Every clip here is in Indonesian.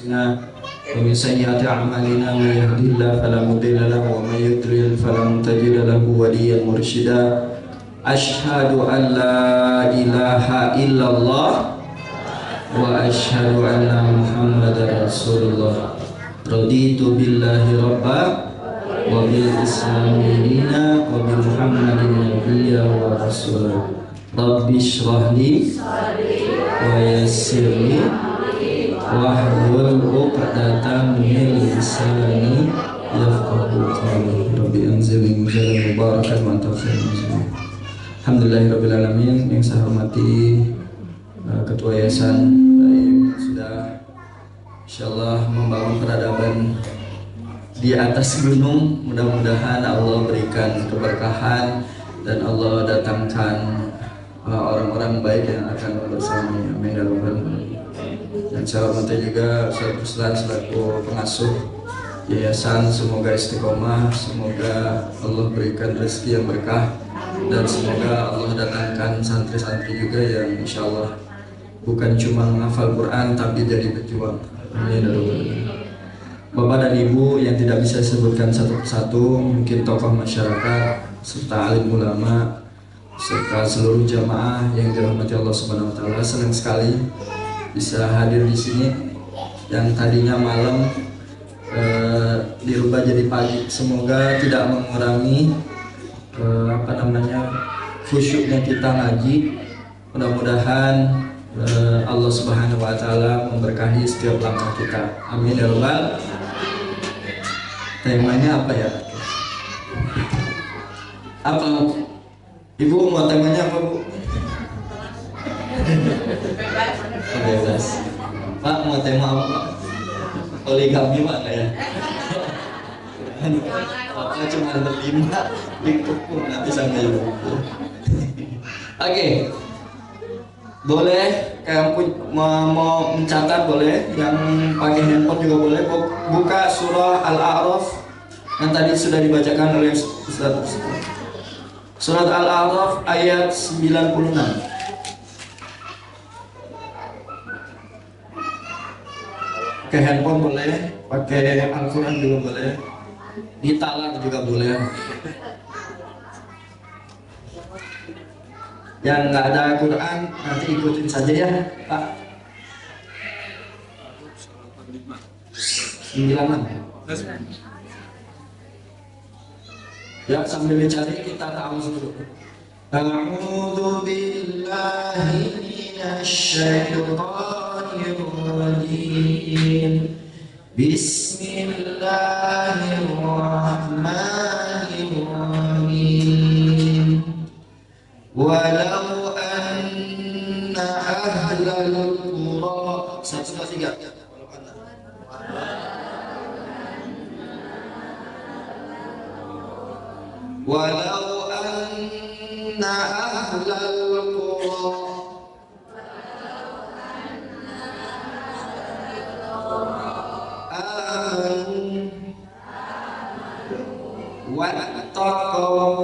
أنفسنا ومن سيئات أعمالنا من يهده الله فلا مضل له ومن يضلل فلن تجد له وليا مرشدا أشهد أن لا إله إلا الله وأشهد أن محمدا رسول الله رضيت بالله ربا وبالإسلام دينا وبمحمد نبيا ورسولا رب اشرح لي ويسر لي واحلل عقدة من لساني يفقهوا قولي رب أنزلني منزلا مباركا وأنت خير المنزلين. Alhamdulillahirabbil alamin. Yang saya hormati Ketua Yayasan yang sudah insyaallah membangun peradaban di atas gunung. Mudah-mudahan Allah berikan keberkahan dan Allah datangkan orang-orang baik yang akan bersamanya. Amin ya rabbal alamin. Dan saya hormati juga Ustaz Ruslan selaku pengasuh yayasan, semoga istiqomah, semoga Allah berikan rezeki yang berkah, dan semoga Allah datangkan santri-santri juga yang insya Allah bukan cuma menghafal Quran tapi jadi pejuang. Amin. Bapak dan Ibu yang tidak bisa disebutkan satu persatu, mungkin tokoh masyarakat serta alim ulama serta seluruh jamaah yang dirahmati Allah Subhanahu wa taala, senang sekali bisa hadir di sini yang tadinya malam dirubah jadi pagi. Semoga tidak mengurangi khusyuknya kita ngaji. Mudah-mudahan Allah Subhanahu wa taala memberkahi setiap langkah kita. Amin ya rabbal. Temanya apa ya? Apa? Ibu mau temanya apa, Bu? Bebas. Pak mau tema apa, Pak? Poligami, Pak, enggak ya? Apa cuma berlima, lingkup pun nanti sama ibu. Oke. Boleh, yang mau mencatat boleh, yang pakai handphone juga boleh. Buka surah Al-A'raf yang tadi sudah dibacakan oleh Ustaz. Surat Al-A'raf ayat 96. Pakai handphone boleh, pakai Al-Quran juga boleh, ditalar juga boleh. Yang nggak ada Quran nanti ikutin saja ya, Pak. 96. Ya, sambil dicari kita tahu dulu. A'udzu billahi minasyaitonir rajim. Bismillahirrahmanirrahim. Walau anna ahlal qura 1 2 3. Walau anna ahlal qura amanu wattaqaw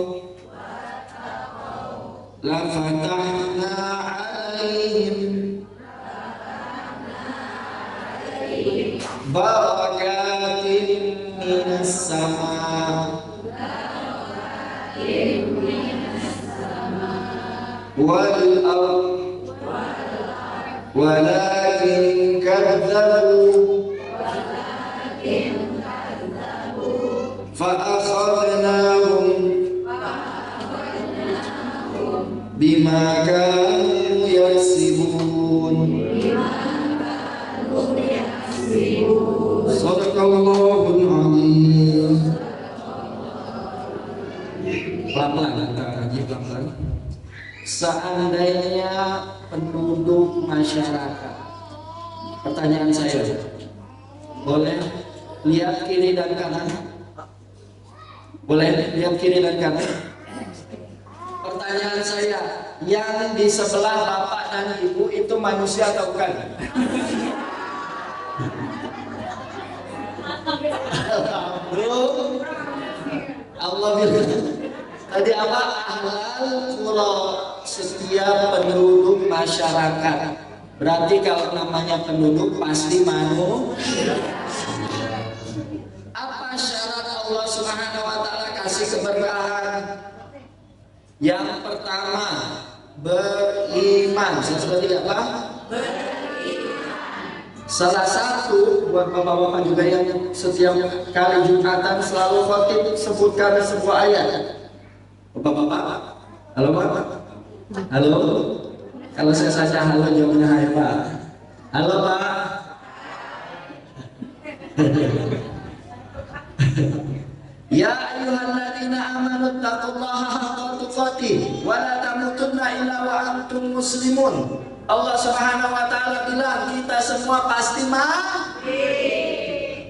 lafatahna alaihim barakatin minas sama wal ard walakin kadzabu fa akhadnahum bima kanu yaksibun. Sadaqallahul azim. Pelan-pelan kita kaji pelan-pelan. Seandainya penduduk masyarakat, pertanyaan saya, boleh lihat kiri dan kanan? Boleh lihat kiri dan kanan? Pertanyaan saya, yang di sebelah bapak dan ibu itu manusia atau bukan? Allah bilang tadi apa? Ahlal qura, setiap penduduk masyarakat. Berarti kalau namanya penduduk pasti manusia. keberkahan. Yang pertama, beriman. Seperti apa? Salah satu buat bapak-bapak juga yang setiap kali Jumatan selalu khotib sebutkan sebuah ayat. Bapak-bapak, halo Pak, halo. Kalau saya saja halo jawabnya hai Pak. Halo Pak. Ya ayyuhalladzina amanu taqullaha haqqa tuqatih wa la tamutunna illa wa antum muslimun. Allah Subhanahu wa taala bilang kita semua pasti mati.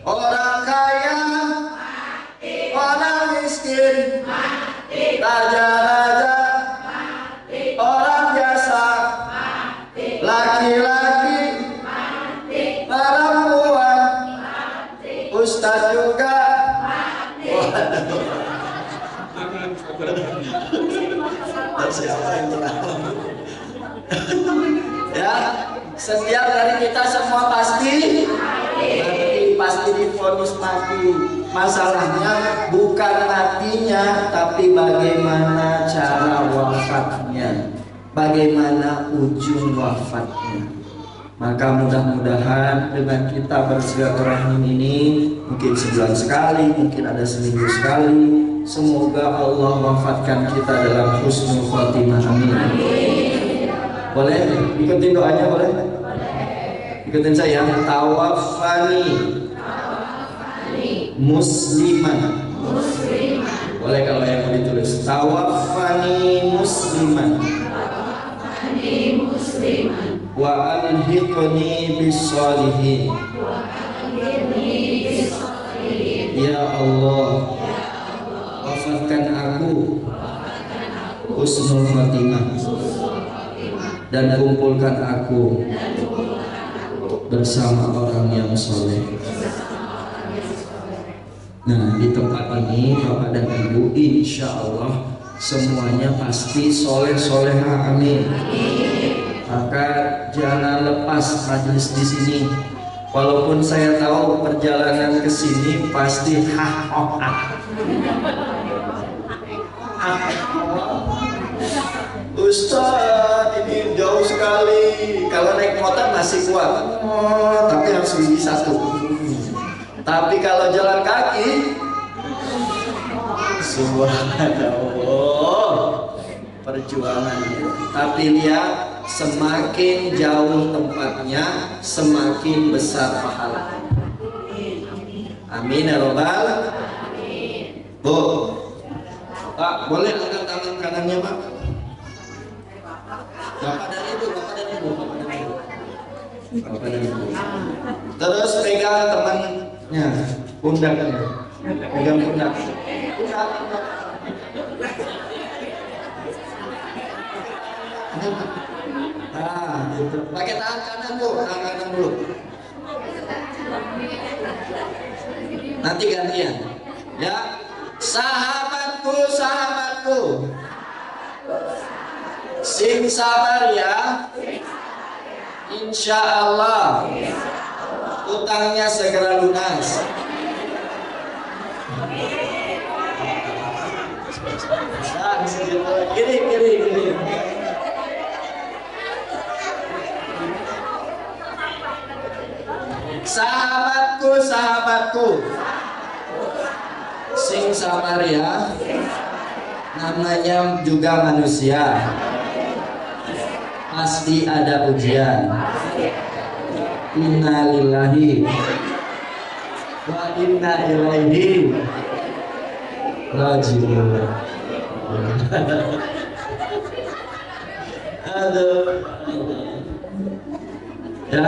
Orang kaya mati, orang miskin mati, raja-raja mati, orang biasa mati, laki-laki mati, perempuan mati, ustaz juga mati. Siapa yang terawal? Ya, setiap dari kita semua pasti divonis mati. Masalahnya bukan matinya, tapi bagaimana cara wafatnya, bagaimana ujung wafatnya. Maka mudah-mudahan dengan kita bersilaturahim ini, mungkin sebulan sekali, mungkin ada seminggu sekali, semoga Allah wafatkan kita dalam husnul khotimah. Amin. Boleh? Ikutin doanya boleh? Ikutin saya. Tawaffani musliman. Boleh kalau yang mau ditulis. Tawaffani musliman. Wa alhiqni bis-shalihin. Ya Allah, wafatkan aku husnul khotimah dan kumpulkan aku bersama orang yang soleh. Nah, di tempat ini Bapak dan Ibu insya Allah semuanya pasti soleh-soleha. Amin. Maka jangan lepas majelis di sini. Walaupun saya tahu perjalanan ke sini pasti Ustaz, ini jauh sekali. Kalau naik motor masih kuat, tapi harus gigi satu. Tapi kalau jalan kaki, subhanallah, perjuangan. Tapi lihat, semakin jauh tempatnya, semakin besar pahala. Amin ya robbal. Bu, Pak, boleh angkat tangan kanannya Pak? Bapak dan Ibu. Terus pegang temannya, pundaknya. Pegang pundak. Nah, gitu. Pakai tangan kanan Bu, tangan kanan dulu. Nanti gantian. Ya. Sahabatku, sing sabar ya. Insya Allah utangnya segera lunas. Kiri. Sahabatku, sing sabar ya. Namanya juga manusia, pasti ada ujian. Inna lillahi wa inna ilaihi raji'un. Aduh. Ya,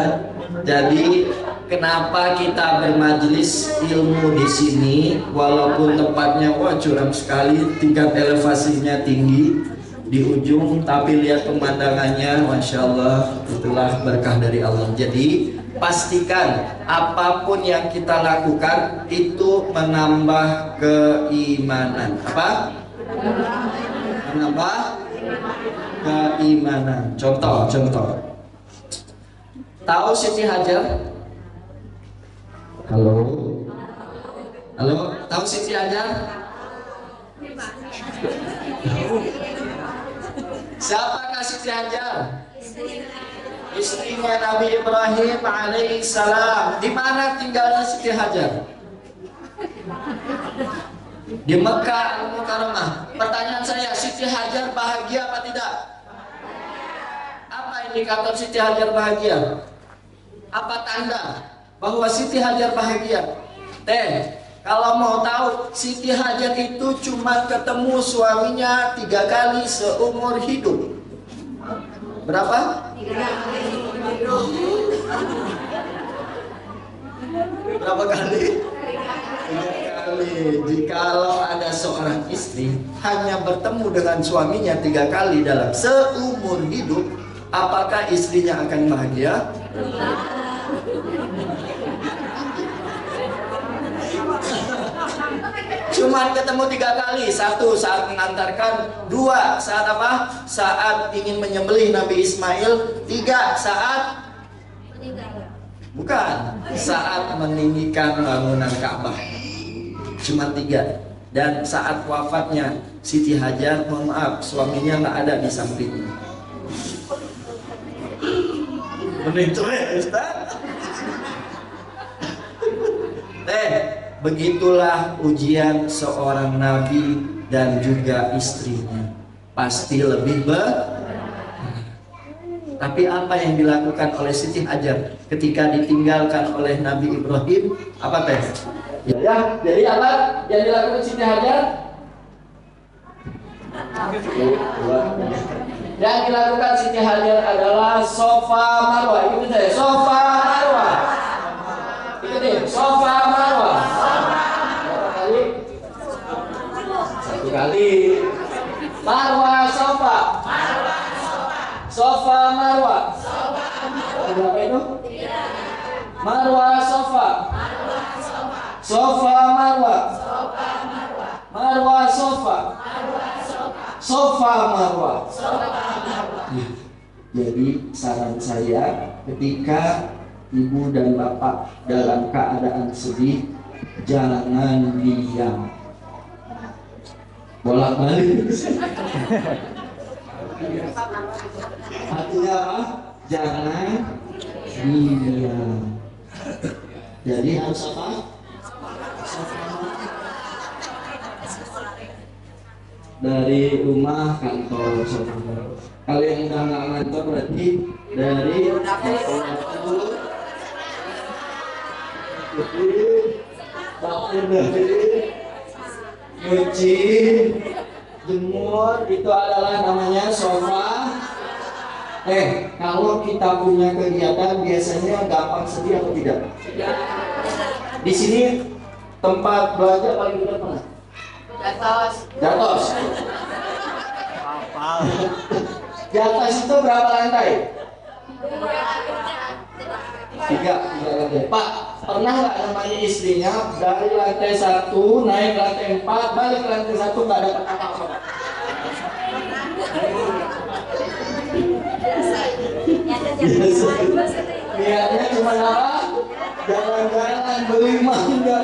jadi kenapa kita bermajelis ilmu di sini walaupun tempatnya curam sekali, tingkat elevasinya tinggi di ujung, tapi lihat pemandangannya, masya Allah, itulah berkah dari Allah. Jadi pastikan apapun yang kita lakukan itu menambah keimanan. Apa? Menambah keimanan. Contoh. Tahu Siti Hajar? Halo, tahu Siti Hajar? Siapakah Siti Hajar? Istrinya Nabi Ibrahim alaihissalam. Di mana tinggalnya Siti Hajar? Di Mekah Al-Mukarramah. Pertanyaan saya, Siti Hajar bahagia apa tidak? Apa indikator Siti Hajar bahagia? Apa tanda bahwa Siti Hajar bahagia? Kalau mau tahu, Siti Hajar itu cuma ketemu suaminya 3 kali seumur hidup. Berapa? 3 kali. Berapa kali? 3 kali. Jikalau ada seorang istri hanya bertemu dengan suaminya 3 kali dalam seumur hidup, apakah istrinya akan bahagia? Cuman ketemu 3 kali. 1 saat mengantarkan, 2 saat apa? Saat ingin menyembelih Nabi Ismail, 3 saat bukan, saat meninggikan bangunan Ka'bah. Cuma 3. Dan saat wafatnya Siti Hajar, mohon maaf, suaminya nggak ada di sampingnya. Begitu ya Ustaz? Begitulah ujian seorang nabi dan juga istrinya. Pasti lebih Tapi apa yang dilakukan oleh Siti Hajar ketika ditinggalkan oleh Nabi Ibrahim? Apa teh? Ya, jadi apa yang dilakukan Siti Hajar? Yang dilakukan Siti Hajar adalah Safa Marwah. Itu saya, Safa Marwah. Itu nih, Safa Marwah. Berapa kali? 1 kali. Marwah Safa. Safa Marwah. Berapa itu? Marwah Safa. Safa Marwah. Marwah Safa. Safa Marwah. Jadi saran saya, ketika ibu dan bapak dalam keadaan sedih, jangan diam. Bolak-balik. Artinya apa? Jangan diam. Jadi harus apa? Dari rumah kantor. Kalau yang udah nggak kantor berarti dari dapur, nyuci, jemur, itu adalah namanya sofa. Kalau kita punya kegiatan biasanya gampang sedih atau tidak? Di sini tempat belajar paling dekat mana? Jatos. Di atas itu berapa lantai? 3 lantai. Pak, pernah nggak namanya istrinya dari lantai 1 naik lantai 4 balik ke lantai 1 nggak dapat apa-apa? Niatnya cuma apa? Jalan-jalan beli mangga.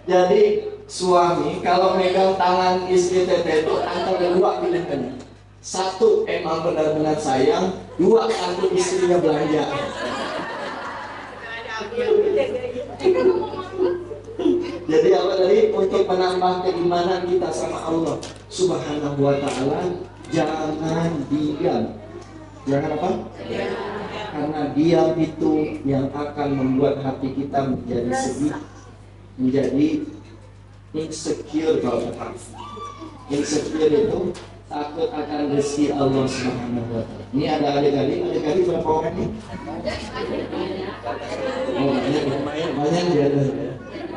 Jadi suami kalau megang tangan istri teteh itu antara 2 pilihan. 1 emang benar-benar sayang, 2 takut istrinya belanja. Jadi apa tadi? Untuk menambah keimanan kita sama Allah Subhanahu wa ta'ala, jangan diam. Jangan apa? Karena diam itu yang akan membuat hati kita menjadi sedih, menjadi insecure. Kalau kata insecure itu takut akan rezeki Allah Subhanahu wa ta'ala. Ini ada adik-adik berapa orang ini? Oh, banyak ya.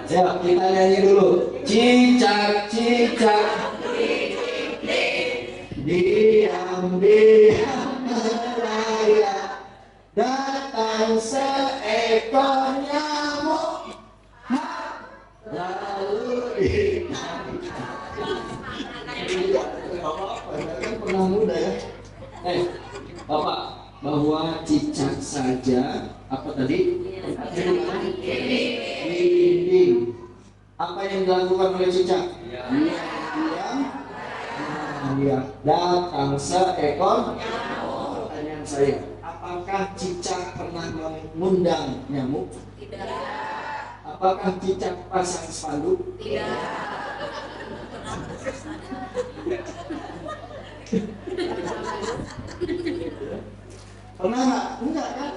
Ya, kita nyanyi dulu. Cicak, cicak, diam, merayap, datang seekor nyamuk, lalu pernah muda ya. Bapak, bahwa cicak saja apa tadi? Dinding. Apa yang dilakukan oleh cicak? Dia Iya, datang seekor. Pertanyaan saya, apakah cicak pernah mengundang nyamuk? Tidak. Apakah cicak pasang spanduk? Tidak. Pernah nggak? Enggak kan?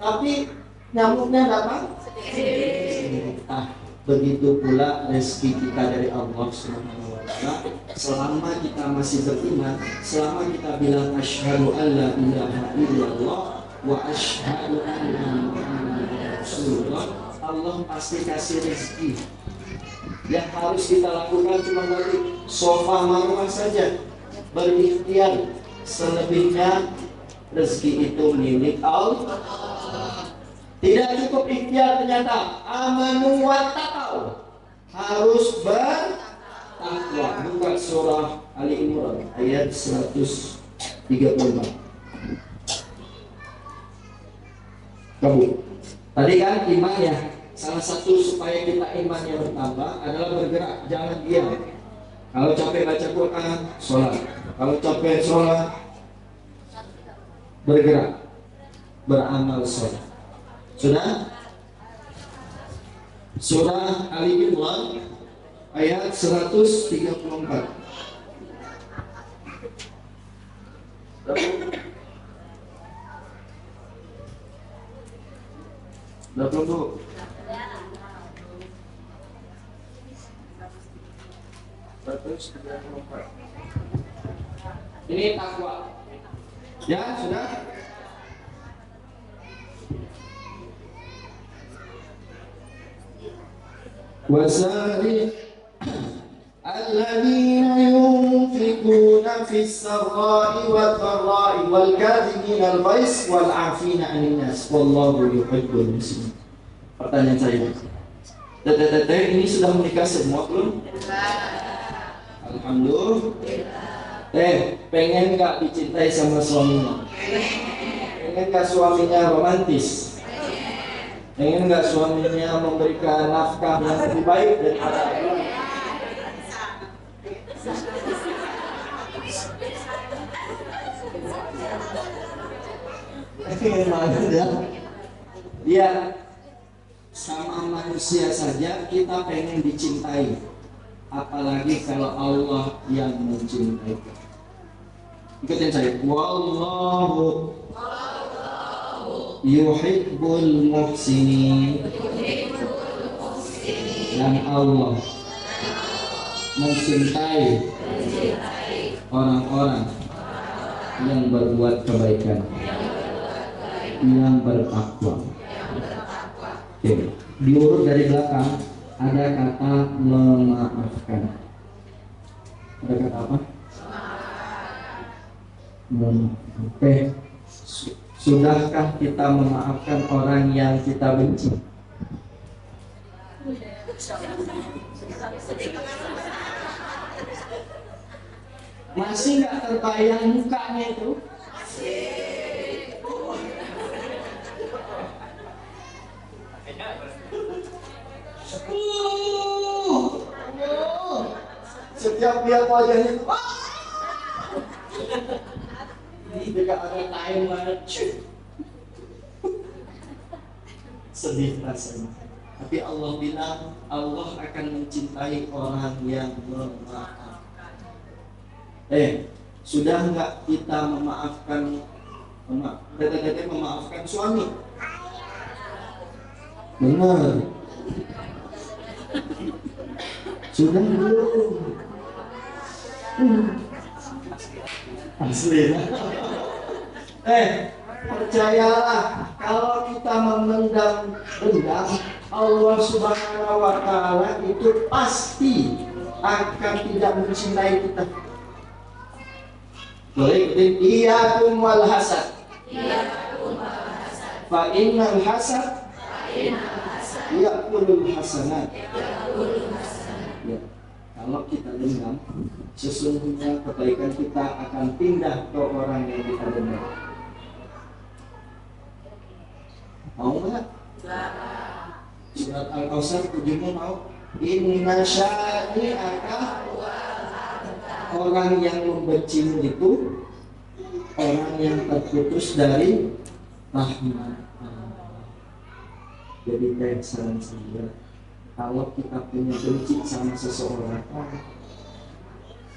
Tapi nyamuknya datang sendiri. Begitu pula rezeki kita dari Allah Subhanahu wa Ta'ala. Selama kita masih beriman, selama kita bilang asyhadu an la ilaha illallah wa asyhadu anna Muhammadar Rasulullah, Allah pasti kasih rezeki. Yang harus kita lakukan cuma balik sofa marwah saja, berikhtiar. Selebihnya rezeki itu milik Allah. Tidak cukup ikhtiar ternyata, amanu wattaqau, harus bertakwa. Buka surah Ali Imran ayat 134. Kamu tadi kan iman ya, salah satu supaya kita imannya bertambah adalah bergerak, jangan diam. Kalau capek baca Quran, sholat. Kalau capek sholat, bergerak, beramal sholat. Sudah? Surah Ali Imran ayat 134. Berapa Bu? Ini takwa. Ya, sudah? Wasari alladzina yunfiquna fis sarra'i wad dharra'i wal kadhimina al ghaiz wal 'afina 'anil nas wallahu yuhibbul muhsinin. Pertanyaan saya, teteh ini sudah menikah semua belum? Alhamdulillah. Pengen nggak dicintai sama suaminya? Pengen nggak suaminya romantis? Pengen nggak suaminya memberikan nafkah yang lebih baik daripada dia sama manusia saja kita pengen dicintai, apalagi kalau Allah yang mencintai. Ikutin saya. Wallahu yuhibbul muhsinin. Dan Allah mencintai orang-orang yang berbuat kebaikan, yang bertakwa. Oke. Diurut dari belakang ada kata memaafkan. Ada kata apa? Memaafkan. Sudahkah kita memaafkan orang yang kita benci? Masih nggak terbayang mukanya itu? Setiap lihat wajahnya, ini juga ada time banget, sedih rasanya. Tapi Allah bilang Allah akan mencintai orang yang memaafkan. Sudah nggak kita memaafkan, kata-kata memaafkan suami? Benar. Sudah belum? Asli. Percayalah, kalau kita memendam dendam, Allah Subhanahu wa Ta'ala itu pasti akan tidak mencintai kita. Boleh ikutin? Iyakum wal hasad. Fa innal hasad ya'kulul hasanat. Ya. Kalau kita dendam, sesungguhnya kebaikan kita akan pindah ke orang yang kita dendam. Mau nggak? Surat Al-Kautsar 7 mau? Inna syani'aka orang yang membencimu itu orang yang terputus dari rahmat. Jadi kayak saran saya, kalau kita punya benci sama seseorang,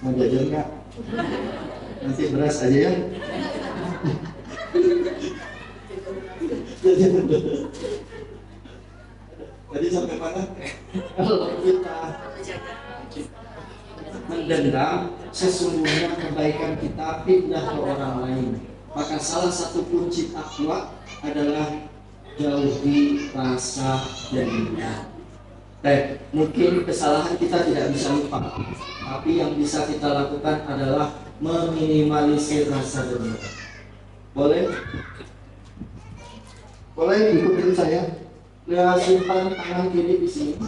mau jajan nggak? Nanti beras aja ya. Tadi sampai mana? Kalau kita mendendam, sesungguhnya kebaikan kita pindah ke orang lain. Maka salah satu kunci takwa adalah jauhi rasa dendam. Mungkin kesalahan kita tidak bisa lupa, tapi yang bisa kita lakukan adalah meminimalisir rasa dendam. Boleh? Boleh ikutin saya. Simpan tangan kiri di sini.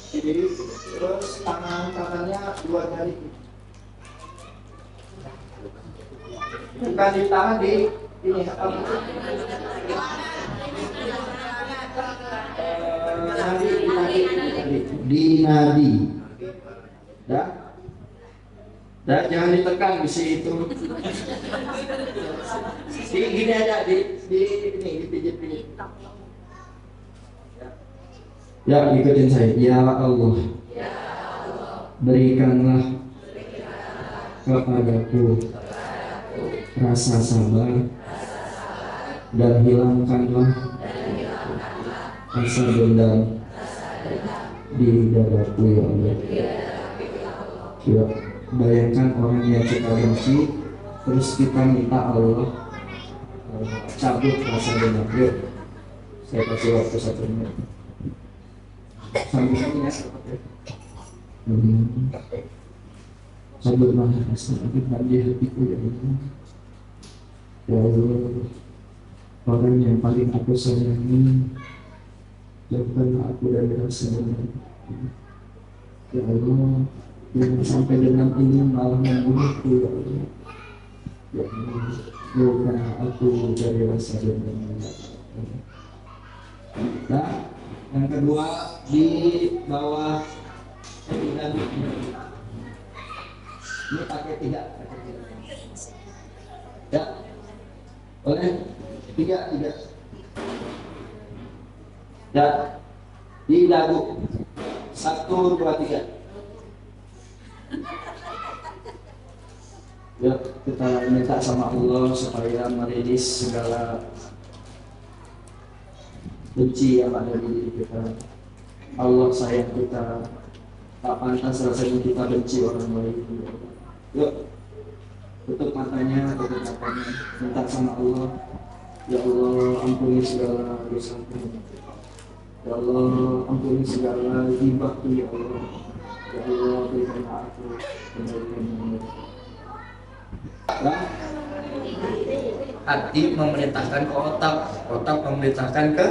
Jadi terus tangan kanannya 2 jari. Bukan di tangan, di ini apa? Di nadi. Dah, jangan ditekan di situ. Di gini aja, di ini dipijit-pijit. Ya, ikutin saya. Ya Allah, berikanlah kepadaku rasa sabar dan hilangkanlah rasa dendam di dadaku, ya Allah. Ya, bayangkan orang yang kita benci, terus kita minta Allah cabut rasa dendam. Yuk, saya kasih waktu 1 menit. Sambil ini ya, cabutlah rasa dendam di hatiku, ya Allah. Ya Allah, orang yang paling aku sayangi, jauhkanlah aku dari rasa dendam. Ya Allah, jangan sampai dendam ini malah membunuhku, ya Allah. Ya Allah, jauhkanlah aku dari rasa dendam. Nah, yang kedua di bawah dan ini pakai 3. Ya, boleh 3. Ya, di dagu 1, 2, 3. Ya, kita minta sama Allah supaya merilis segala benci yang ada di diri kita. Allah sayang kita, tak pantas rasanya kita benci orang lain. Yuk, tutup matanya, minta sama Allah. Ya Allah, ampuni segala dosaku. Ya Allah, ampuni segala ghibahku, ya Allah. Ya Allah, berikanlah aku kebaikan. Hati memerintahkan ke otak, otak memerintahkan ke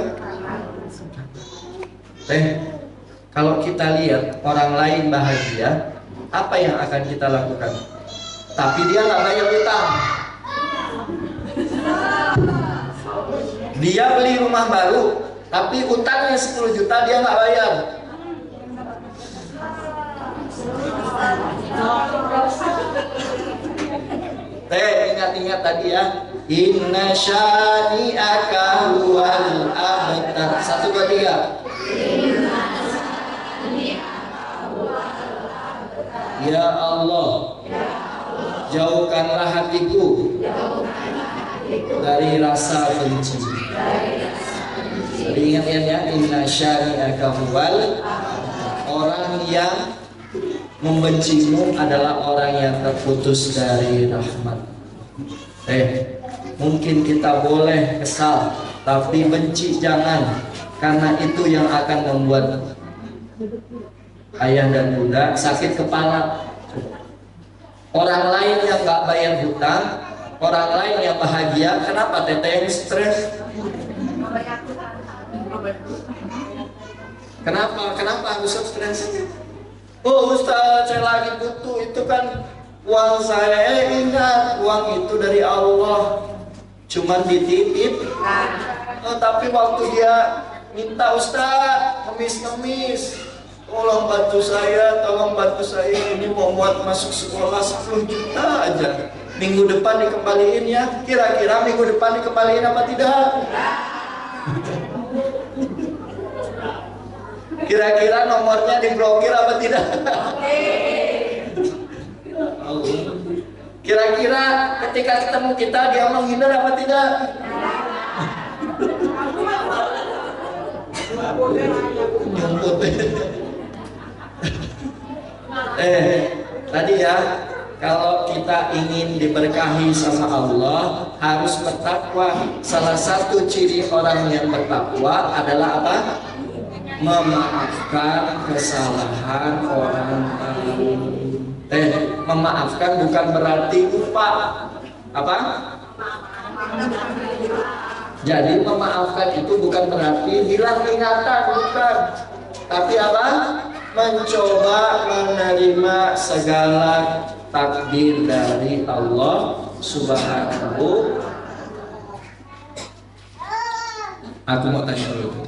kalau kita lihat orang lain bahagia, apa yang akan kita lakukan? Tapi dia nggak bayar utang. Dia beli rumah baru, tapi utangnya 10 juta dia nggak bayar. Ingat-ingat tadi ya. Inna syani'aka huwal abtar. 1, 2, 3. Ya Allah, jauhkanlah hatiku dari rasa benci. Jadi ingat ya, inna syani'aka huwal. Orang yang membencimu adalah orang yang terputus dari rahmat. Mungkin kita boleh kesal, tapi benci jangan, karena itu yang akan membuat ayah dan bunda sakit kepala. Orang lain yang gak bayar hutang, orang lain yang bahagia, kenapa teteh stres? Kenapa harus stres? Oh Ustaz, saya lagi butuh, itu kan uang saya. Ingat, uang itu dari Allah, cuman dititip. Tapi waktu dia minta Ustaz ngemis, tolong bantu saya, ini mau buat masuk sekolah 10 juta aja. Minggu depan dikembaliin ya. Kira-kira minggu depan dikembaliin apa tidak? Kira-kira nomornya diblokir apa tidak? Kira-kira ketika ketemu kita dia menghindar apa tidak? Tadi ya, kalau kita ingin diberkahi sama Allah harus bertakwa. Salah satu ciri orang yang bertakwa adalah apa? Memaafkan kesalahan orang lain. Memaafkan bukan berarti lupa. Apa? Jadi memaafkan itu bukan berarti hilang ingatan, bukan. Tapi apa? Mencoba menerima segala takdir dari Allah Subhanahu. Aku mau tanya dulu.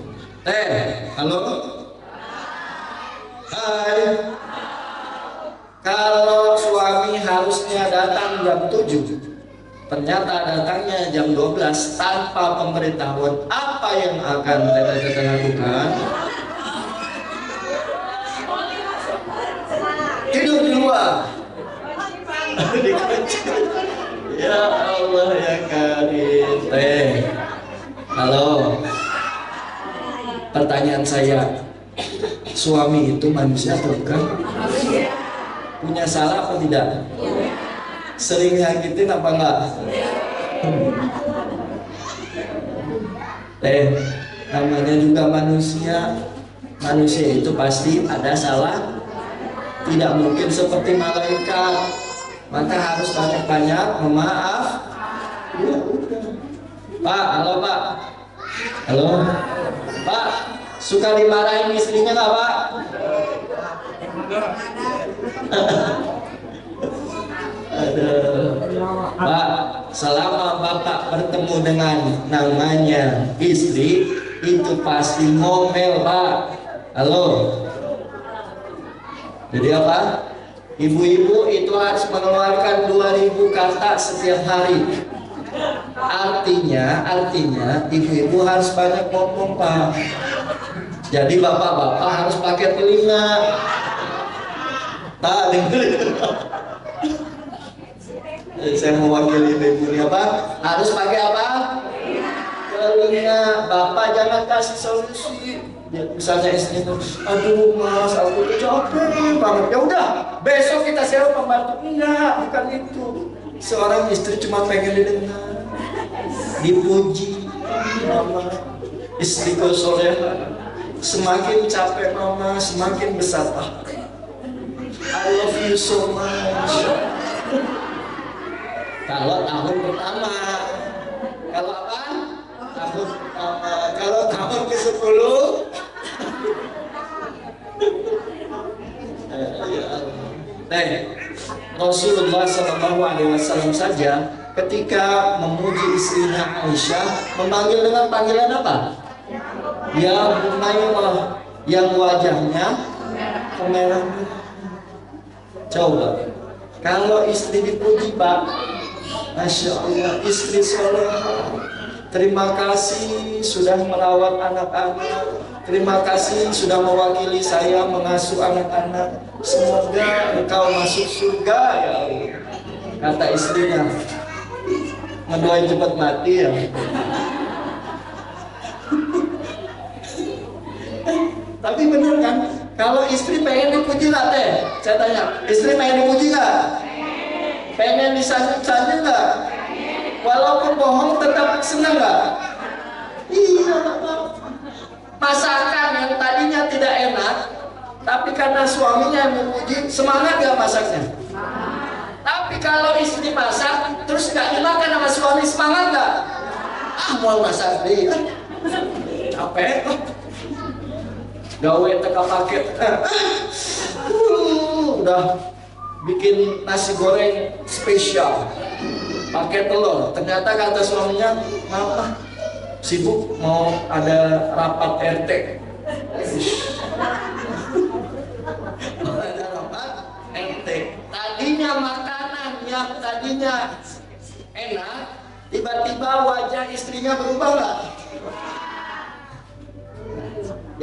Halo. Hai. Kalau suami harusnya datang jam 7, ternyata datangnya jam 12 tanpa pemberitahuan, apa yang akan Tete lakukan? Tidur di luar. Ya Allah ya Karim. Halo. Pertanyaan saya, suami itu manusia atau bukan? Punya salah apa tidak? Sering nyakitin apa enggak? Namanya juga manusia. Manusia itu pasti ada salah. Tidak mungkin seperti malaikat. Maka harus banyak-banyak memaaf. Ya, Pak, halo Pak. Halo Pak, suka dimarahin istrinya nggak Pak? Pak, selama Bapak bertemu dengan namanya istri, itu pasti ngomel Pak. Halo. Jadi apa? Ibu-ibu itu harus mengeluarkan 2000 kata setiap hari. Artinya ibu-ibu harus banyak ngomong Pak. Jadi bapak-bapak harus pakai telinga. Saya mewakili ibu ini apa? Harus pakai apa? Telinga. Bapak jangan kasih solusi. Misalnya istri itu, aduh mas, aku tuh capek banget. Ya udah, besok kita sewa pembantu. Enggak, bukan itu. Seorang istri cuma pengen didengar, dipuji. Mama, istriku soleha. Semakin capek mama, semakin besar tak. I love you so much. Kalau tahun pertama, kalau apa? Tahun pertama. Kalau tahun ke-10, Rasulullah SAW saja ketika memuji istrinya Aisyah memanggil dengan panggilan apa? Ya Bunaymah, yang wajahnya kemerahan. Coba kalau istri dipuji Pak, Masya Allah, istri soleh. Terima kasih sudah merawat anak-anak. Terima kasih sudah mewakili saya mengasuh anak-anak. Semoga engkau masuk surga ya Allah. Kata istrinya, ngedoain cepat mati ya. Tapi bener kan? Kalau istri pengen dipuji nggak Teh? Saya tanya, istri pengen dipuji nggak? Pengen disanjung-sanjung nggak? Walaupun bohong tetap senang nggak? Iya. Masakan yang tadinya tidak enak, tapi karena suaminya yang memuji, semangat nggak masaknya? Tapi kalau istri masak, terus nggak dimakan sama suami, semangat nggak? Mau masak deh, capek. Gawe teka paket, udah bikin nasi goreng spesial pakai telur. Ternyata kata suaminya, maaf sibuk mau ada rapat RT. tadinya enak, tiba-tiba wajah istrinya berubah nggak?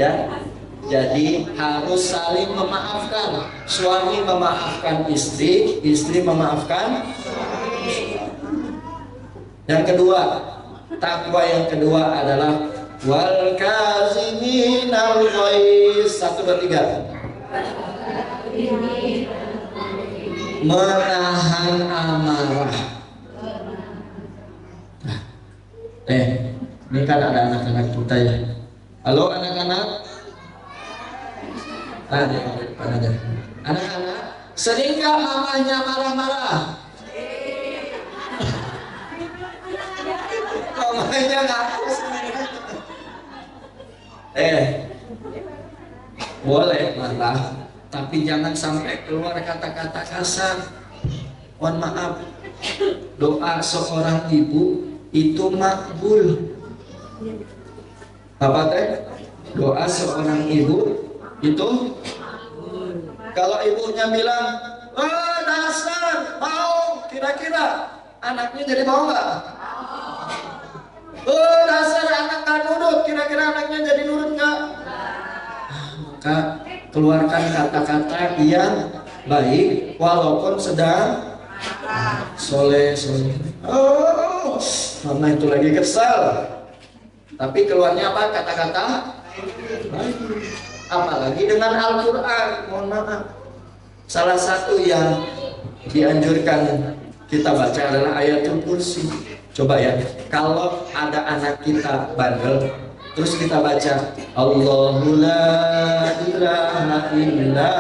Ya, jadi harus saling memaafkan. Suami memaafkan istri, istri memaafkan. Yang kedua, takwa yang kedua adalah wal kaziminal ghaiz. 1, 2, 3. Menahan amarah. Ini kan ada anak-anak kita ya. Halo anak-anak. Ada. Anak-anak, seringkah mamanya marah-marah? Mamanya ngaku sendiri. Boleh marah, tapi jangan sampai keluar kata-kata kasar. Mohon maaf, doa seorang ibu itu makbul. Apa teh? Doa seorang ibu itu, kalau ibunya bilang, oh dasar mau, kira-kira anaknya jadi mau nggak? Oh dasar anak gak nurut, kira-kira anaknya jadi nurut nggak? Maka keluarkan kata-kata yang baik walaupun sedang soleh. Oh, mama itu lagi kesal, tapi keluarnya apa? Kata-kata baik. Apalagi dengan Al-Quran. Mohon maaf, salah satu yang dianjurkan kita baca adalah ayatul kursi. Coba ya, kalau ada anak kita bandel, terus kita baca Allahu la ilaha illa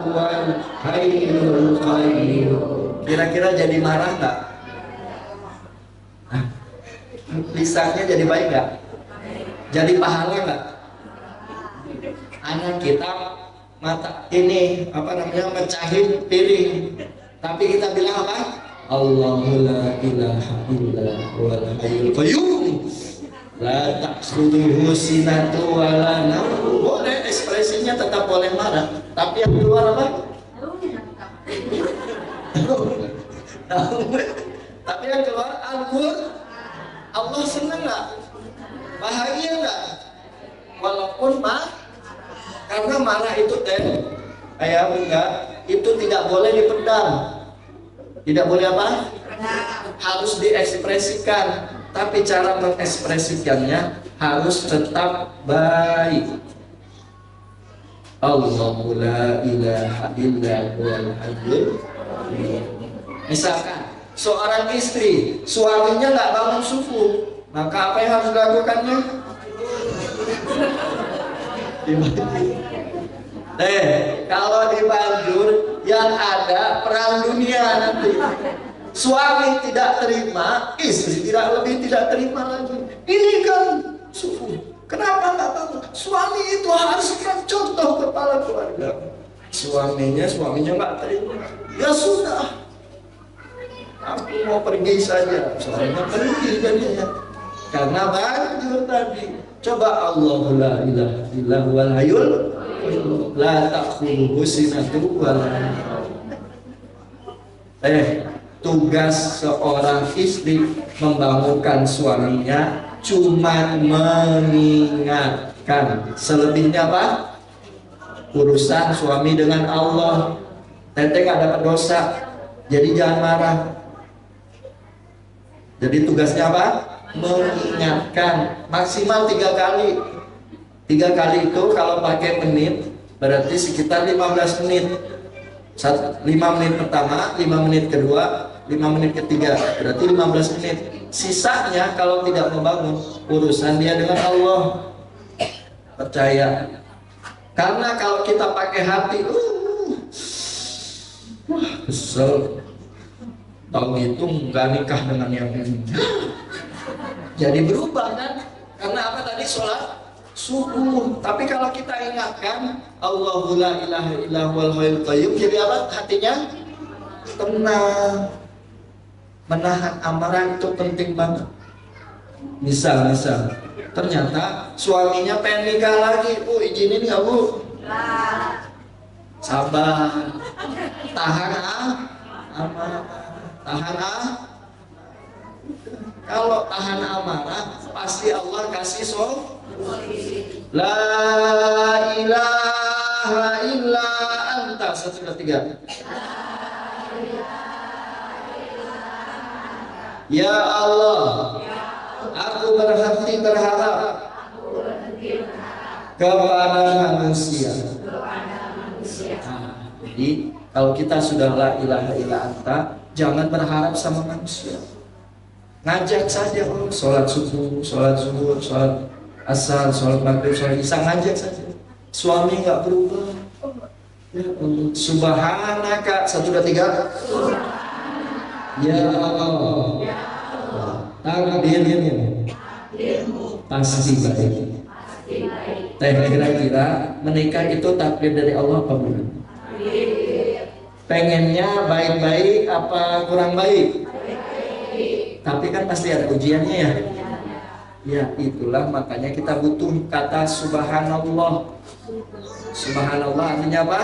huwal hayyul qayyum, kira-kira jadi marah nggak? Lisannya jadi baik nggak? Jadi pahala nggak? Anak kita mata ini mecahin piring, tapi kita bilang apa? Allahu la ilaha illa huwal hayyul qayyum la ta'khudhuhu sinatun wa la nawm. Boleh ekspresinya tetap boleh marah, tapi yang keluar apa? Tapi yang keluar Al-Qur'an. Allah senang nggak? Bahagia nggak? Walaupun karena marah itu itu tidak boleh dipendam. Tidak boleh apa? Harus diekspresikan. Tapi cara mengekspresikannya harus tetap baik. Allahu la ilaha illa huwal hayyul qayyum. Misalkan seorang istri, suaminya nggak bangun subuh, maka apa yang harus dilakukannya? Kalau dibanjur yang ada perang dunia nanti. Suami tidak terima, istri tidak terima lagi. Ini kan subuh. Kenapa nggak bangun? Suami itu harus kan contoh kepala keluarga. Suaminya nggak terima. Ya sudah, aku mau pergi saja. Suaminya pergi jadinya. Karena banjur tadi. Coba Allahu la ilaha illa huwal hayyul qayyum la ta'khudhuhu sinatun wa la nawm. Tugas seorang istri membangunkan suaminya cuma mengingatkan. Selebihnya apa? Urusan suami dengan Allah. Teteh nggak dapat dosa, jadi jangan marah. Jadi tugasnya apa? Mengingatkan maksimal 3 kali. 3 kali itu kalau pakai menit berarti sekitar 15 menit. 5 menit pertama, 5 menit kedua, 5 menit ketiga, berarti 15 menit. Sisanya kalau tidak membangun urusan dia dengan Allah. Percaya. Karena kalau kita pakai hati, kesel. Tahu itu nggak nikah dengan yang ini. Jadi berubah kan? Karena apa tadi? Sholat subuh. Tapi kalau kita ingatkan Allahu la ilaha illa huwal hayyul qayyum, jadi apa? Hatinya tenang. Menahan amarah itu penting banget. Misal ternyata suaminya pengen nikah lagi. Izinin nggak Bu? Sabar. Tahan amarah. tahan kalau tahan amarah pasti Allah kasih La ilaha illa anta. 1, 2, 3. Ya Allah, aku berhenti berharap kepada manusia. Jadi kalau kita sudah la ilaha illa anta, jangan berharap sama manusia. Ngajak saja, sholat subuh, sholat zuhur, sholat asar, sholat maghrib, sholat isya, ngajak saja. Suami nggak berubah. Ya Allah, subhanaka. 1, 2, 3. Ya Allah, takdirmu pasti baik. Kira-kira menikah itu takdir dari Allah apa bukan? Pengennya baik-baik apa kurang baik? Tapi kan pasti ada ujiannya ya. Ya itulah makanya kita butuh kata subhanallah. Subhanallah artinya apa?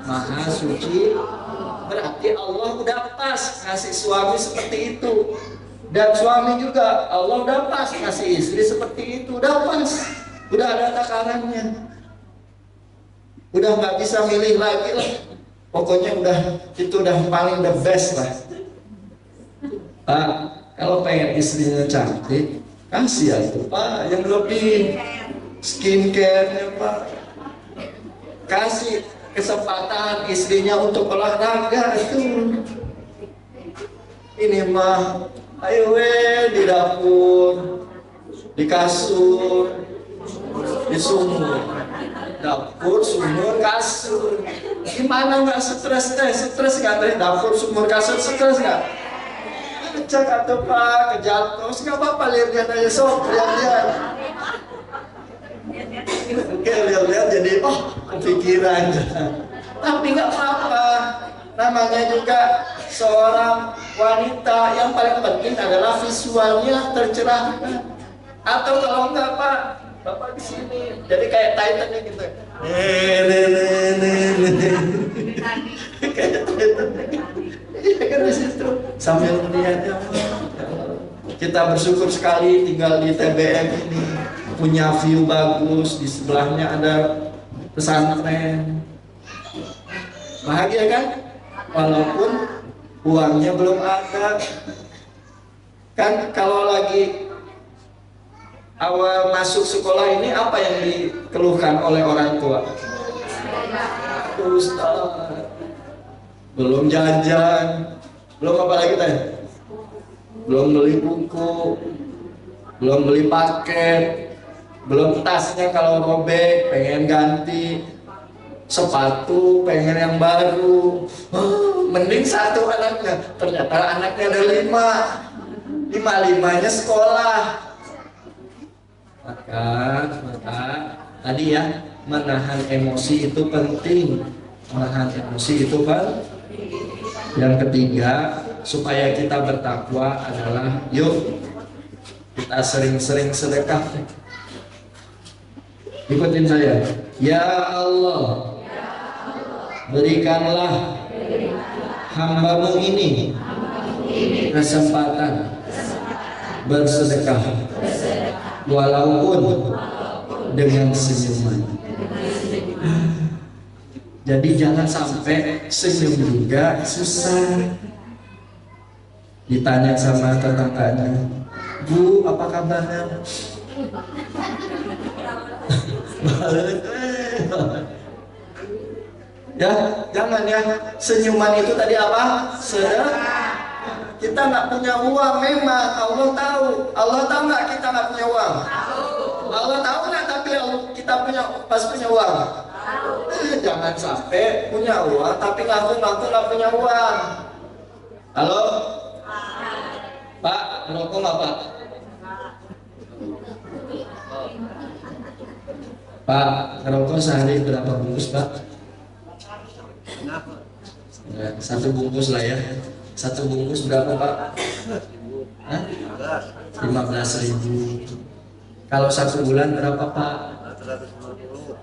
Maha suci. Berarti Allah udah pas ngasih suami seperti itu. Dan suami juga Allah udah pas ngasih istri seperti itu. Udah pas. Udah ada takarannya. Udah gak bisa milih lagi lah. Pokoknya itu udah paling the best lah. Pak, kalau pengen istrinya cantik, kasih ya itu Pak yang lebih skincare-nya Pak. Kasih kesempatan istrinya untuk olahraga itu. Ini mah ayo di dapur, di kasur, di sumur. Dapur, sumur, kasur. Gimana nggak stres teh? Stres nggak teh? Dapur, sumur, kasur stres nggak? Cek atau Pak kejatuh, nggak apa-apa lihat aja sok, lihat. Oke, lihat jadi kepikiran. Tapi nggak apa-apa. Namanya juga seorang wanita yang paling penting adalah visualnya tercerahkan. Atau kalau enggak Pak, Bapak di sini. Jadi kayak Titan gitu. Kayak Titan. Iya kan di situ. Sambil melihat ya Allah. Kita bersyukur sekali tinggal di TBM ini. Punya view bagus, di sebelahnya ada pesantren. Bahagia kan? Walaupun uangnya belum ada. Kan kalau lagi awal masuk sekolah ini apa yang dikeluhkan oleh orang tua? Ustaz, belum jajan, belum apa lagi teh? Belum beli buku, belum beli paket, belum tasnya kalau robek pengen ganti, sepatu pengen yang baru. Mending satu anaknya, ternyata anaknya ada 5, 5-5-nya sekolah. Maka tadi ya, menahan emosi itu penting. Menahan emosi itu kan. Yang ketiga, supaya kita bertakwa adalah yuk kita sering-sering sedekah. Ikutin saya. Ya Allah, berikanlah hamba-Mu ini kesempatan bersedekah walaupun dengan senyuman. Jadi jangan sampai senyum juga susah. Ditanya sama tetangganya, Bu, apa kabarnya? Ya, jangan ya. Senyuman itu tadi apa? Sedekah. Kita nggak punya uang memang, Allah tahu. Allah tahu nggak kita nggak punya uang? Allah tahu nggak tapi kita pas punya uang? Jangan sampai punya uang tapi ngaku-ngaku nggak punya uang. Halo, Pak, ngerokok nggak Pak? Pak, ngerokok sehari berapa bungkus Pak? Nah, 1 bungkus lah ya. 1 bungkus berapa Pak? 15.000. Kalau 1 bulan berapa Pak?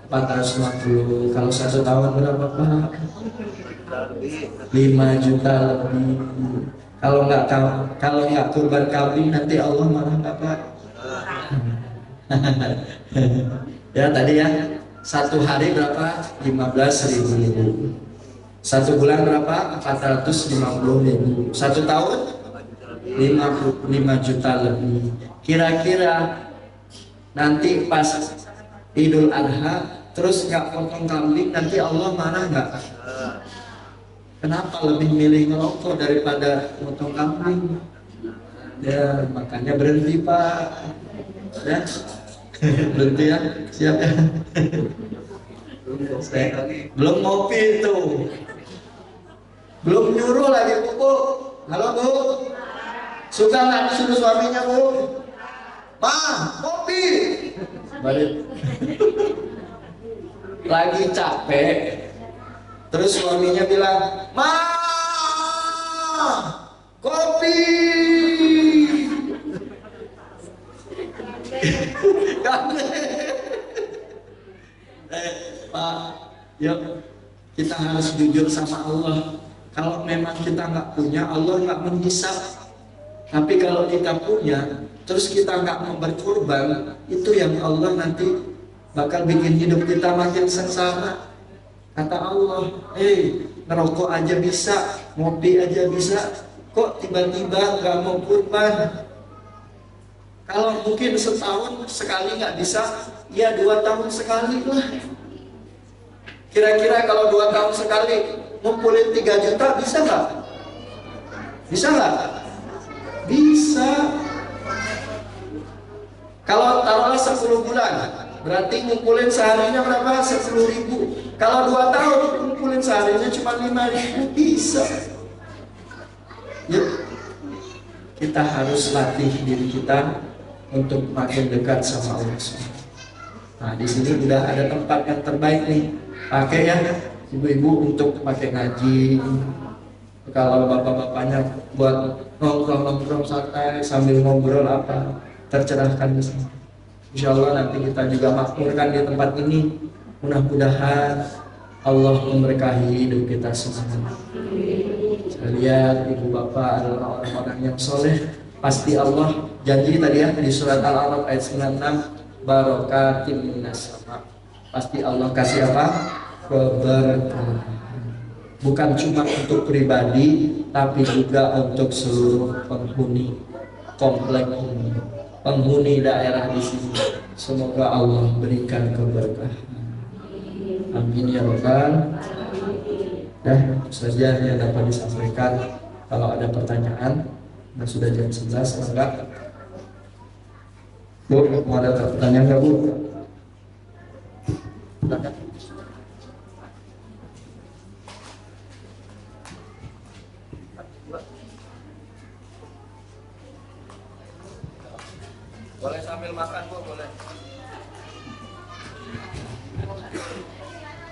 450. Kalau 1 tahun berapa Pak? 5 juta lebih. Kalau nggak kurban kambing nanti Allah marah nggak Pak? Ya tadi ya, 1 hari berapa? 15.000. 1 bulan berapa? 450.000. 1 tahun 5 juta lebih. Kira-kira nanti pas Idul Adha terus nggak potong kambing, nanti Allah marah nggak? Kenapa lebih milih ngerokok daripada potong kambing? Ya makanya berhenti Pak. Ya berhenti ya, siap ya. Belum ngopi itu, belum nyuruh lagi Bu. Halo Bu, suka nggak disuruh suaminya Bu? Ma, kopi. Balik. Lagi capek, terus suaminya bilang, Ma, kopi. Pak, yuk kita harus jujur sama Allah. Kalau memang kita nggak punya, Allah nggak menghisap. Tapi kalau kita punya, terus kita nggak mau berkorban, itu yang Allah nanti bakal bikin hidup kita makin sengsara. Kata Allah, ngerokok aja bisa, ngopi aja bisa, kok tiba-tiba nggak mau kurban? Kalau mungkin setahun sekali nggak bisa, ya 2 tahun sekali lah. Kira-kira kalau 2 tahun sekali ngumpulin 3 juta bisa nggak? Bisa nggak? Bisa. Kalau taruhlah 10 bulan, berarti ngumpulin seharinya berapa? 10.000. Kalau 2 tahun ngumpulin seharinya cuma 5.000, bisa. Yuk, kita harus latih diri kita untuk makin dekat sama Allah. Nah, di sini udah ada tempat yang terbaik nih. Pakai ya, ibu-ibu untuk pakai ngaji. Kalau bapak-bapaknya buat nongkrong-nongkrong santai sambil ngobrol apa, tercerahkan di sini. Insya Allah nanti kita juga makmurkan di tempat ini. Mudah-mudahan Allah memberkahi hidup kita semua. Saya lihat ibu bapak adalah orang-orang yang soleh. Pasti Allah janji tadi ya di surat Al-A'raf ayat 96, barokatin minas sama. Pasti Allah kasih apa? Keberkahan. Bukan cuma untuk pribadi, tapi juga untuk seluruh penghuni komplek ini, penghuni daerah di sini. Semoga Allah berikan keberkahan. Amin ya rabbal. Dah, itu saja yang dapat disampaikan. Kalau ada pertanyaan, nah sudah jam 11, enggak? Bu, mau ada pertanyaan enggak Bu? Boleh sambil makan Bu, boleh.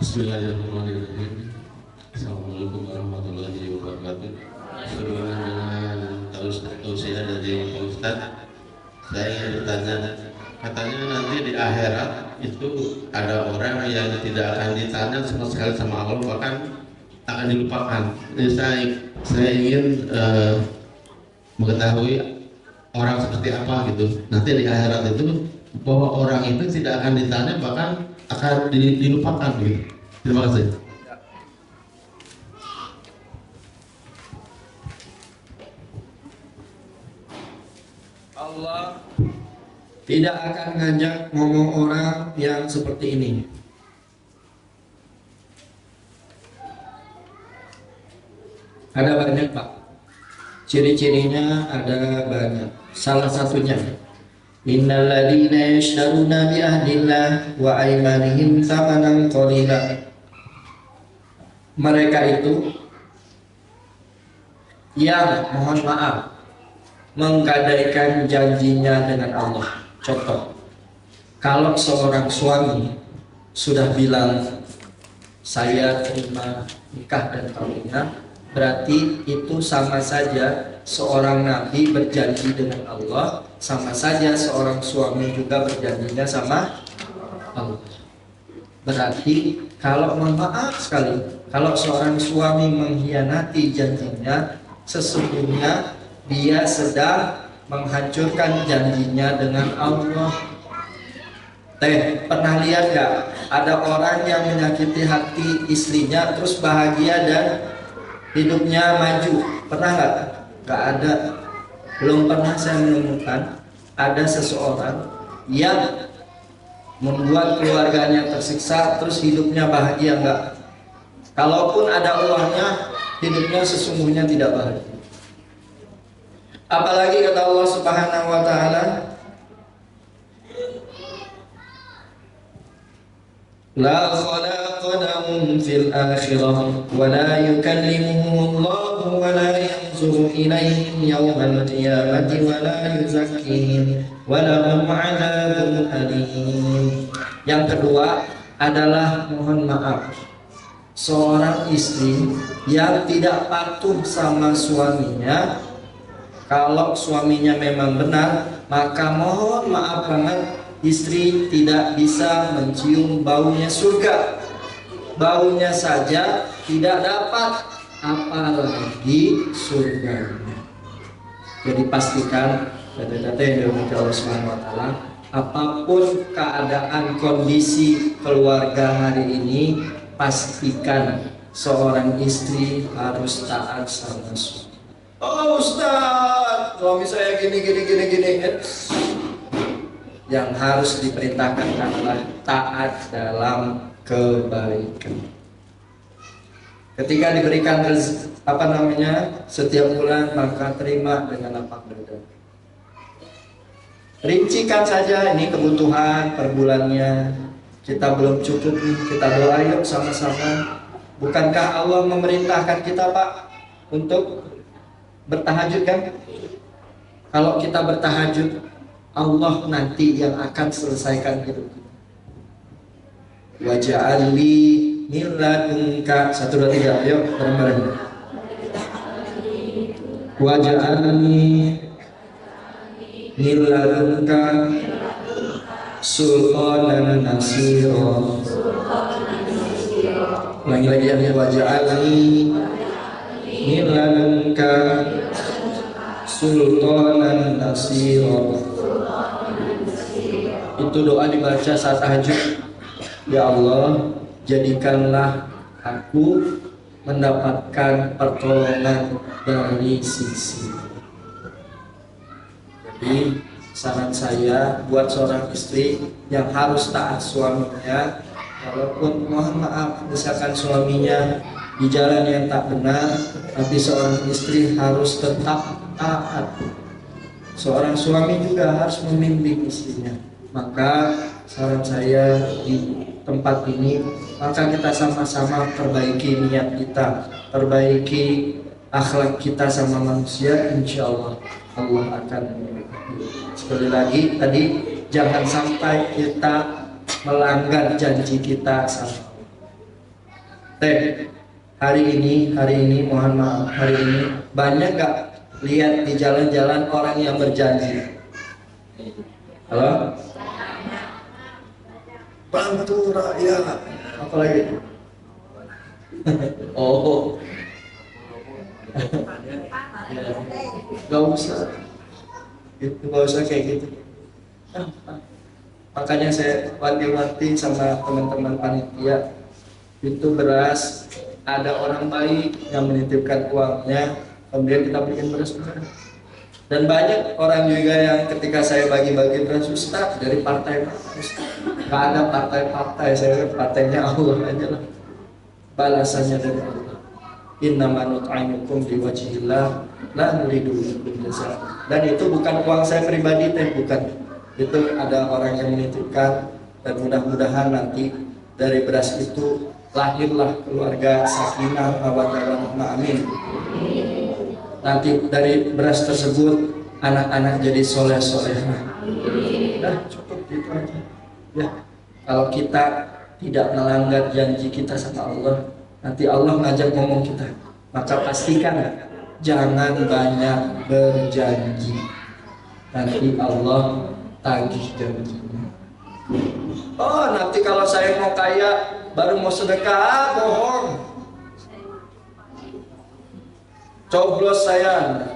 Bismillahirrahmanirrahim. Assalamualaikum warahmatullahi wabarakatuh. Sebagaimana tausiah dari Pak Ustadz, saya ingin bertanya, katanya nanti di akhirat itu ada orang yang tidak akan ditanya sama sekali sama Allah, bahkan akan dilupakan. Jadi saya ingin mengetahui orang seperti apa gitu. Nanti di akhirat itu bahwa orang itu tidak akan ditanya, bahkan akan dilupakan gitu. Terima kasih. Allah tidak akan ngajak ngomong orang yang seperti ini. Ada banyak Pak. Ciri-cirinya ada banyak. Salah satunya, innal ladzina yashtaruna bi ahdillah wa aymanihim tsamanan qalila. Mereka itu yang mohon maaf menggadaikan janjinya dengan Allah. Contoh, kalau seorang suami sudah bilang saya terima nikah dan kawinnya, berarti itu sama saja seorang nabi berjanji dengan Allah, sama saja seorang suami juga berjanjinya sama Allah. Berarti kalau mohon maaf sekali, kalau seorang suami mengkhianati janjinya, sesungguhnya dia sedang menghancurkan janjinya dengan Allah. Pernah lihat gak ada orang yang menyakiti hati istrinya terus bahagia dan hidupnya maju? Pernah gak? Gak ada. Belum pernah saya menemukan ada seseorang yang membuat keluarganya tersiksa terus hidupnya bahagia. Enggak. Kalaupun ada uangnya, hidupnya sesungguhnya tidak bahagia. Apalagi kata Allah Subhanahu wa taala, la khalaqa lahum fil akhirah wa la yukallimuhum Allah wa la yanzuru ilaihim yawmal qiyamati wa la yuzakkihim wa lahum 'adzabun alim. Yang kedua adalah mohon maaf, seorang istri yang tidak patuh sama suaminya. Kalau suaminya memang benar, maka mohon maaf banget, istri tidak bisa mencium baunya surga. Baunya saja tidak dapat, apalagi surganya. Jadi pastikan, data-data yang dirahmati Allah Subhanahu wa taala, apapun keadaan kondisi keluarga hari ini, pastikan seorang istri harus taat sama suami. Oh Ustaz, suami saya gini. Yang harus diperintahkan adalah taat dalam kebaikan. Ketika diberikan setiap bulan, maka terima dengan lapang dada. Rincikan saja ini kebutuhan per bulannya. Kita belum cukup nih, kita doa yuk sama-sama. Bukankah Allah memerintahkan kita Pak untuk bertahajud kan? Kalau kita bertahajud, Allah nanti yang akan selesaikan hidup kita. Wa ja'alli min ladunka, 1 2 3, ayo bareng-bareng. Wa ja'alni min ladunka sultanan nasira. Lagi-lagi ya, wa ja'alni min ladunka sultanan nasira. Itu doa dibaca saat tahajud. Ya Allah, jadikanlah aku mendapatkan pertolongan dari sisi. Jadi saran saya buat seorang istri yang harus taat suaminya, walaupun mohon maaf misalkan suaminya di jalan yang tak benar, tapi seorang istri harus tetap taat. Seorang suami juga harus membimbing istrinya. Maka saran saya di tempat ini, maka kita sama-sama perbaiki niat kita, perbaiki akhlak kita sama manusia, insya Allah Allah akan memberkati. Sekali lagi tadi, jangan sampai kita melanggar janji kita sama hari ini mohon maaf, hari ini banyak gak lihat di jalan-jalan orang yang berjanji? Halo? Bantu rakyat, apa lagi? Oh, gak usah, gak usah kayak gitu. Makanya saya wanti-wanti sama teman-teman panitia, itu beras, ada orang baik yang menitipkan uangnya, kemudian kita berikan beras. Dan banyak orang juga yang ketika saya bagi-bagi beras, Ustaz, dari partai Ustaz. Gak ada partai-partai, saya partainya Allah aja lah. Balasannya dari Allah. Innama nut'imukum liwajhillah la nuridu minkum jazaa. Dan itu bukan uang saya pribadi, bukan. Itu ada orang yang menitipkan, dan mudah-mudahan nanti dari beras itu lahirlah keluarga sakinah mawaddah warahmah, amin. Nanti dari beras tersebut anak-anak jadi soleh-solehah. Nah, cukup gitu aja. Ya, kalau kita tidak melanggar janji kita sama Allah, nanti Allah ngajak ngomong kita, maka pastikan jangan banyak berjanji. Nanti Allah tagih janjinya. Oh, nanti kalau saya mau kaya baru mau sedekah, bohong. Coblos saya.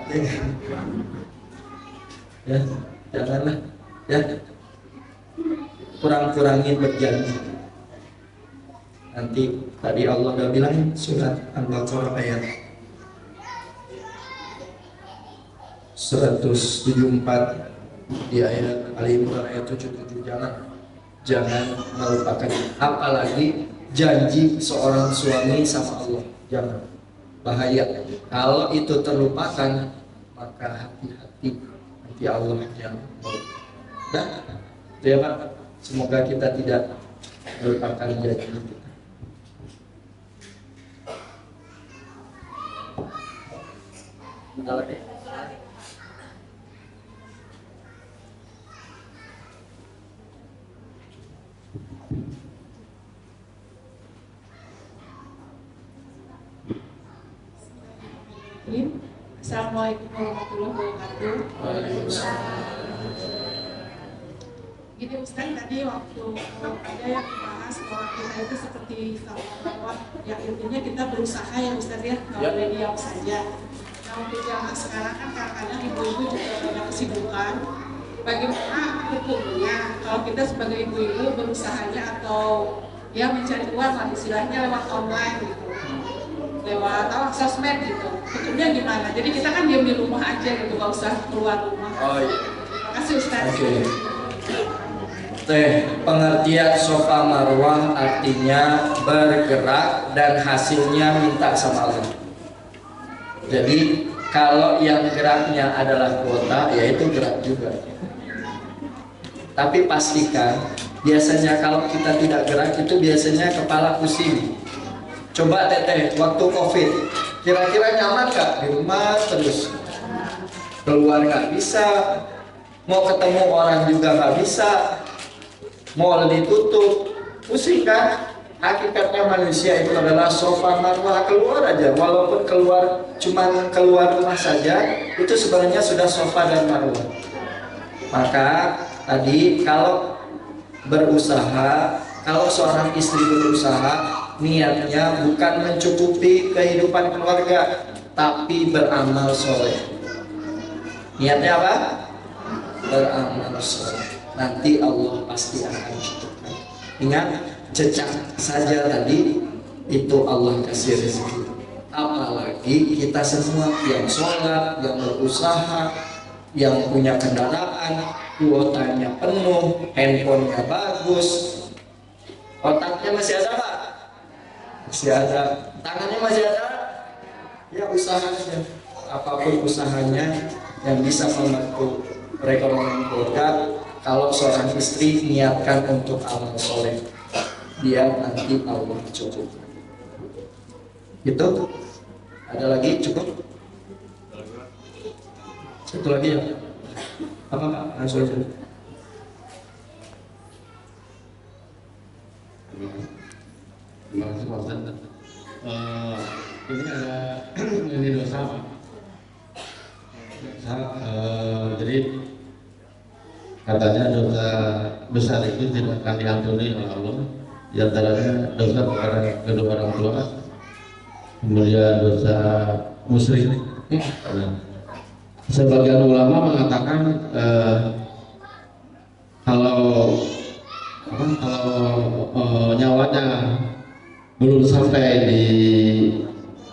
Ya, janganlah. Ya, kurang-kurangin berjanji. Nanti tadi Allah udah bilang surat Al-Baqarah ayat 174 di ayat Al-Imran ayat 77, jangan melupakan, apalagi janji seorang suami sama Allah, jangan, bahaya. Kalau itu terlupakan maka hati-hati, nanti Allah yang dan itu ya Pak, semoga kita tidak melupakan janji kita. Bentar lagi. Assalamualaikum warahmatullahi wabarakatuh. Gini Ustaz, tadi waktu ada yang bahas bahwa kita itu seperti bahwa yang intinya kita berusaha ya Ustaz ya, nggak boleh diam saja. Nah untuk zaman sekarang kan kadang-kadang ibu-ibu juga banyak kesibukan. Bagaimana hukumnya kalau kita sebagai ibu-ibu berusahanya atau ya mencari uang lah istilahnya lewat online gitu, lewat sosmed gitu, hukumnya gimana? Jadi kita kan diam di rumah aja gitu, nggak usah keluar rumah. Oh iya. Terima kasih Ustaz. Oke. Pengertian sofa marwah artinya bergerak dan hasilnya minta sama Allah. Jadi kalau yang geraknya adalah kuota, yaitu gerak juga. Tapi pastikan, biasanya kalau kita tidak gerak itu biasanya kepala pusing. Coba teteh, waktu COVID, kira-kira nyaman gak di rumah terus? Keluar gak bisa, mau ketemu orang juga gak bisa, mall ditutup, pusing kan? Hakikatnya manusia itu adalah sofa marwah, keluar aja, walaupun cuman keluar rumah saja, itu sebenarnya sudah sofa dan marwah. Maka tadi kalau berusaha, kalau seorang istri berusaha, niatnya bukan mencukupi kehidupan keluarga, tapi beramal soleh. Niatnya apa? Beramal soleh. Nanti Allah pasti akan cukupkan. Ingat, cecak saja tadi itu Allah kasih rezeki. Apalagi kita semua yang sholat, yang berusaha, yang punya kendaraan, kuotanya penuh, handphonenya bagus, otaknya masih ada Pak? Masih ada. Tangannya masih ada? Ya usaha aja. Apapun usahanya yang bisa membantu perekonomian keluarga. Kalau seorang istri niatkan untuk amal soleh, dia nanti Allah cukup. Itu ada lagi cukup? Satu lagi ya? Apa Pak? Langsung aja. Terima kasih Pak Ustaz. Ini ada ini dosa Pak. Jadi katanya dosa besar itu tidak akan diampuni oleh Allah. Di antaranya dosa kepada kedua orang tua, kemudian dosa musyrik. Sebagian ulama mengatakan kalau nyawanya belum sampai di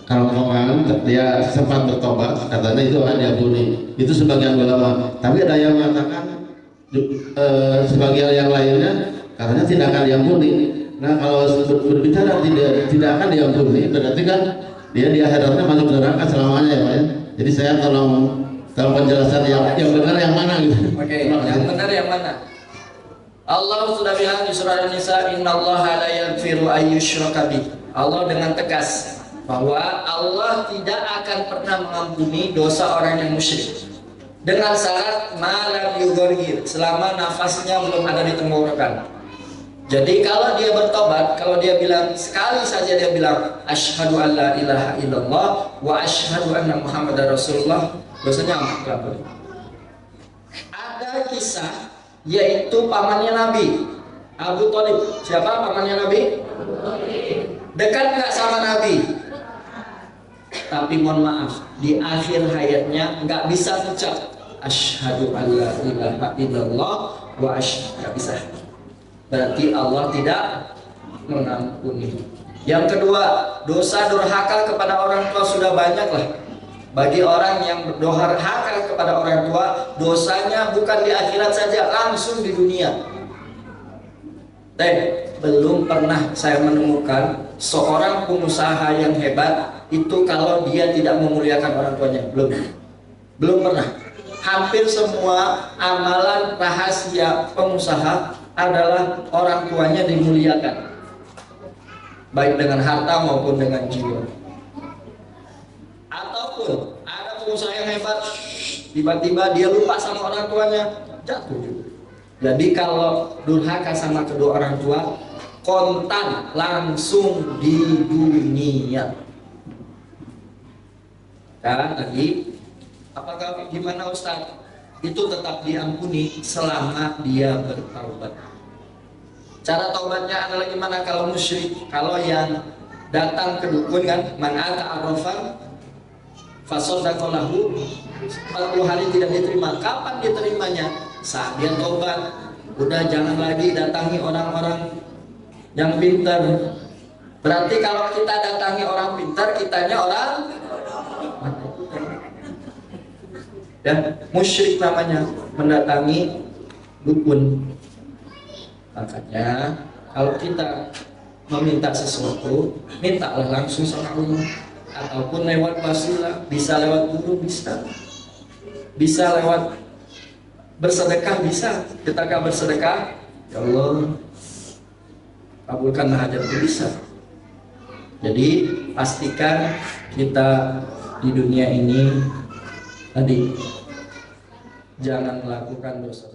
kerongkongan, dia sempat bertobat, katanya itu akan diampuni. Itu sebagian ulama. Tapi ada yang mengatakan sebagian yang lainnya katanya tidak akan diampuni. Nah kalau berbicara tidak akan diampuni, berarti kan dia di akhiratnya masuk neraka selamanya ya Pak ya. Jadi saya tolong penjelasan yang benar yang mana gitu. Oke, yang benar yang mana? Allah sudah bilang di surah An-Nisa, innallaha la yaghfiru ayyushraka bih. Allah dengan tegas bahwa Allah tidak akan pernah mengampuni dosa orang yang musyrik. Dengan syarat malam yugorgir, selama nafasnya belum ada di tenggorokan. Jadi kalau dia bertobat, kalau dia bilang sekali saja dia bilang asyhadu an la ilaha illallah wa asyhadu anna muhammadar rasulullah, dosanya ampun. Ada kisah yaitu pamannya Nabi Abu Thalib. Siapa pamannya Nabi? Dekat nggak sama Nabi? Tapi mohon maaf, di akhir hayatnya nggak bisa ucap asyhadu alla ilaha illallah wa nggak bisa. Berarti Allah tidak mengampuni. Yang kedua, dosa durhaka kepada orang tua sudah banyak lah. Bagi orang yang durhaka kepada orang tua, dosanya bukan di akhirat saja, langsung di dunia. Belum pernah saya menemukan seorang pengusaha yang hebat itu kalau dia tidak memuliakan orang tuanya. Belum pernah. Hampir semua amalan rahasia pengusaha adalah orang tuanya dimuliakan, baik dengan harta maupun dengan jiwa. Ataupun ada pengusaha yang hebat, tiba-tiba dia lupa sama orang tuanya, jatuh juga. Jadi kalau durhaka sama kedua orang tua, kontan langsung di dunia. Dan lagi, apakah gimana Ustaz? Itu tetap diampuni selama dia bertaubat. Cara taubatnya adalah gimana kalau musyrik? Kalau yang datang ke dukun kan, man ata arafan fasodakolahu 40 hari tidak diterima. Kapan diterimanya? Saat dia taubat. Udah jangan lagi datangi orang-orang yang pintar. Berarti kalau kita datangi orang pintar, kitanya orang dan musyrik namanya, mendatangi dukun. Makanya kalau kita meminta sesuatu, mintalah langsung sama Allah, ataupun lewat wasilah, bisa lewat guru, bisa lewat bersedekah, bisa. Ketika bersedekah, ya Allah kabulkanlah hajatku, bisa. Jadi pastikan kita di dunia ini tadi jangan melakukan dosa.